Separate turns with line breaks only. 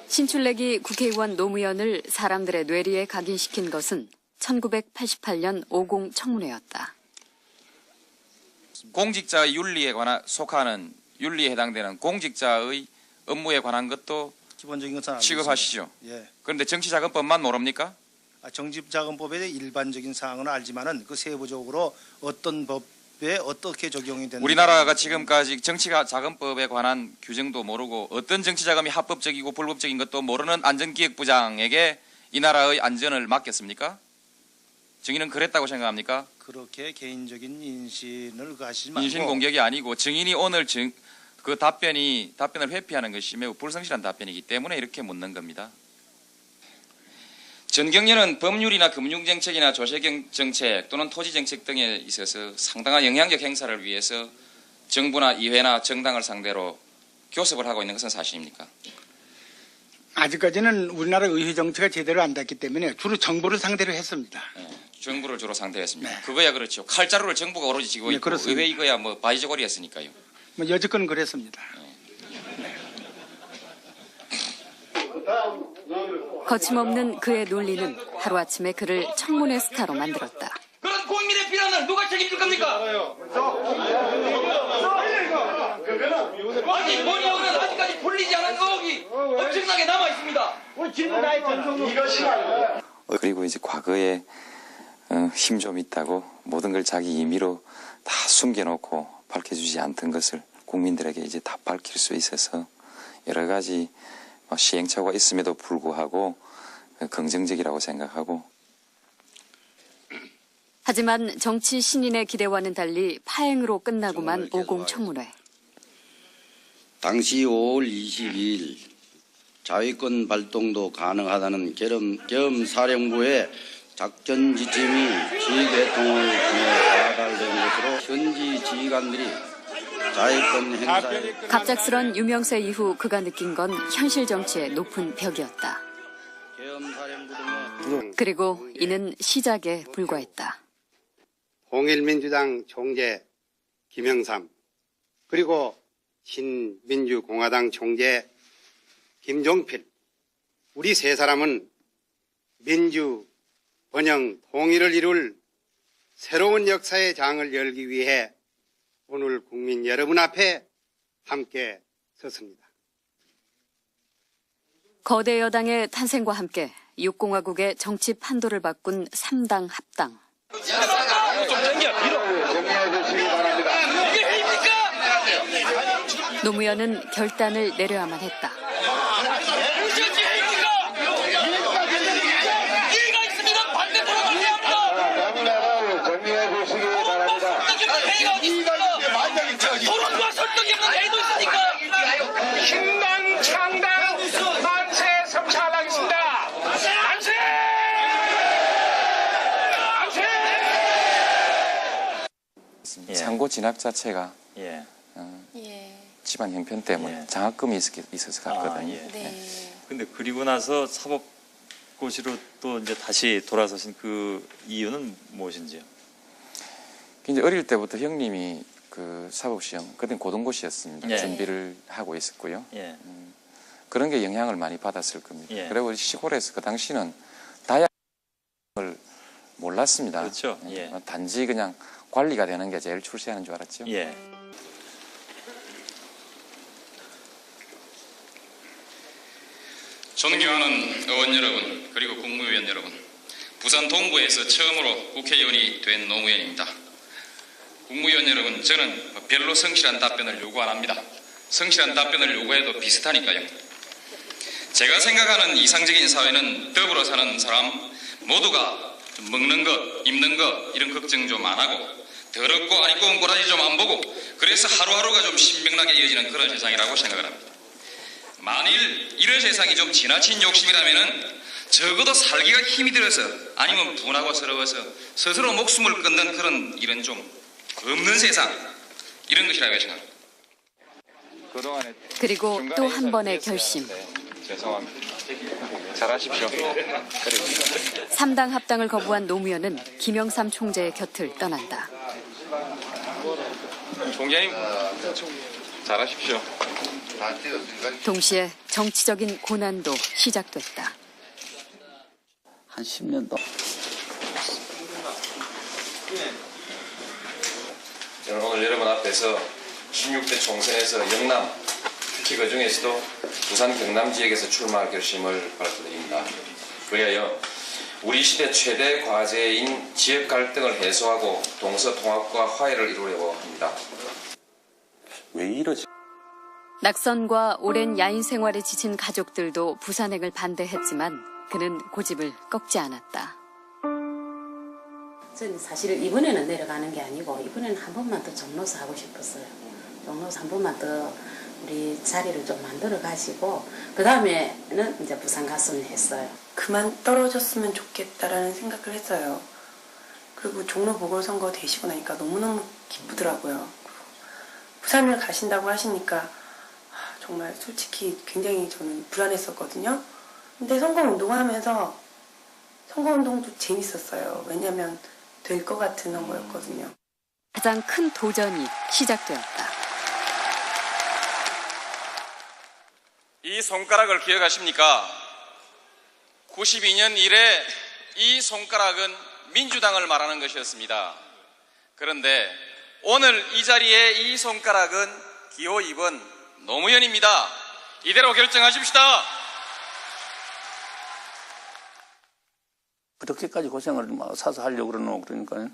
신출래기 국회의원 노무현을 사람들의 뇌리에 각인시킨 것은 1988년 50 청문회였다.
공직자의 윤리에 속하는 윤리에 해당되는 공직자의 업무에 관한 것도
기본적인 것은 알고
취급하시죠.
있습니다. 예.
그런데 정치자금법만 모릅니까?
정치자금법의 일반적인 사항은 알지만은 그 세부적으로 어떤 법에 어떻게 적용이 되는
우리나라가 지금까지 정치자금법에 관한 규정도 모르고 어떤 정치자금이 합법적이고 불법적인 것도 모르는 안전기획부장에게 이 나라의 안전을 맡겼습니까? 증인은 그랬다고 생각합니까?
그렇게 개인적인 인신을 가시지 말고
인신 공격이 아니고 증인이 오늘 그 답변을 회피하는 것이 매우 불성실한 답변이기 때문에 이렇게 묻는 겁니다. 전경련은 법률이나 금융정책이나 조세정책 또는 토지정책 등에 있어서 상당한 영향력 행사를 위해서 정부나 이회나 정당을 상대로 교섭을 하고 있는 것은 사실입니까?
아직까지는 우리나라 의회 정치가 제대로 안 됐기 때문에 주로 정부를 상대로 했습니다.
네, 정부를 주로 상대했습니다.
네.
그거야 그렇죠. 칼자루를 정부가 오로지 쥐고
네,
있고
그렇습니다.
의회 이거야 뭐 바위저고리였으니까요.
뭐 여지껏은 그랬습니다.
거침없는 그의 논리는 하루아침에 그를 청문회 스타로 만들었다.
그런 국민의 비난을 누가 책임질 겁니까? 아니 본의원은 아직까지 풀리지 않은 의혹이 엄청나게 남아 있습니다.
그리고 이제 과거에 힘 좀 있다고 모든 걸 자기 임의로 다 숨겨놓고 밝혀주지 않던 것을 국민들에게 이제 다 밝힐 수 있어서 여러 가지 시행착오가 있음에도 불구하고 긍정적이라고 생각하고.
하지만 정치 신인의 기대와는 달리 파행으로 끝나고만 50 청문회.
당시 5월 22일 자위권 발동도 가능하다는 겸사령부의 작전 지침이 지휘계통을 통해 전달된 것으로 현지 지휘관들이 자위권 행사에
갑작스런 유명세 이후 그가 느낀 건 현실 정치의 높은 벽이었다.
겸사령부 등의
그리고 이는 시작에 불과했다.
통일민주당 총재 김영삼, 그리고 신민주공화당 총재 김종필, 우리 세 사람은 민주, 번영, 통일을 이룰 새로운 역사의 장을 열기 위해 오늘 국민 여러분 앞에 함께 섰습니다.
거대 여당의 탄생과 함께 6공화국의 정치 판도를 바꾼 3당 합당. 노무현은 결단을 내려야만 했다.
토론과 설득이 없는 애도 있으니까
신당 창당 만세 성찰하겠습니다. 만세! 만세!
상고 진학 자체가
예.
집안 형편 때문에
예.
장학금이 있어서 갔거든요.
근데 그리고 나서 사법고시로 또 이제 다시 돌아서신 그 이유는 무엇인지요?
이제 어릴 때부터 형님이 그 사법시험, 그때는 고등고시였습니다.
예.
준비를 하고 있었고요.
예.
그런 게 영향을 많이 받았을 겁니다.
예.
그리고 시골에서 그 당시는 다양을 몰랐습니다.
그렇죠. 예.
단지 그냥 관리가 되는 게 제일 출세하는 줄 알았죠.
예.
존경하는 의원 여러분, 그리고 국무위원 여러분, 부산 동구에서 처음으로 국회의원이 된 노무현입니다. 국무위원 여러분, 저는 별로 성실한 답변을 요구 안 합니다. 성실한 답변을 요구해도 비슷하니까요. 제가 생각하는 이상적인 사회는 더불어 사는 사람 모두가 먹는 것, 입는 것 이런 걱정 좀 안 하고 더럽고 안 입고 꼬라지 좀 안 보고 그래서 하루하루가 좀 신명나게 이어지는 그런 세상이라고 생각을 합니다. 만일 이런 세상이 좀 지나친 욕심이라면은 적어도 살기가 힘이 들어서 아니면 분하고 서러워서 스스로 목숨을 끊는 그런 일은 좀 없는 세상 이런 것이라고 생각합니다. 그동안에
그리고 또 한 번의 결심.
죄송합니다. 잘하십시오.
3당 합당을 거부한 노무현은 김영삼 총재의 곁을 떠난다.
총장님 잘하십시오.
동시에 정치적인 고난도 시작됐다.
한 10년 더.
저는 오늘 여러분 앞에서 16대 총선에서 영남, 특히 그중에서도 부산 경남 지역에서 출마할 결심을 밝혀드립니다. 그리하여 우리 시대 최대 과제인 지역 갈등을 해소하고 동서통합과 화해를 이루려고 합니다. 왜 이러지?
낙선과 오랜 야인 생활에 지친 가족들도 부산행을 반대했지만 그는 고집을 꺾지 않았다.
저는 사실 이번에는 내려가는 게 아니고 이번에는 한 번만 더 종로서 하고 싶었어요. 종로서 한 번만 더 우리 자리를 좀 만들어 가지고 그 다음에는 이제 부산 갔으면 했어요.
그만 떨어졌으면 좋겠다라는 생각을 했어요. 그리고 종로 보궐선거 되시고 나니까 너무너무 기쁘더라고요. 부산을 가신다고 하시니까 정말 솔직히 굉장히 저는 불안했었거든요. 근데 선거운동을 하면서 선거운동도 재밌었어요. 왜냐하면 될 것 같은 선거였거든요.
가장 큰 도전이 시작되었다.
이 손가락을 기억하십니까? 92년 이래 이 손가락은 민주당을 말하는 것이었습니다. 그런데 오늘 이 자리에 이 손가락은 기호 2번 노무현입니다. 이대로 결정하십시다.
그렇게까지 고생을 사서 하려고 그러노. 그러니까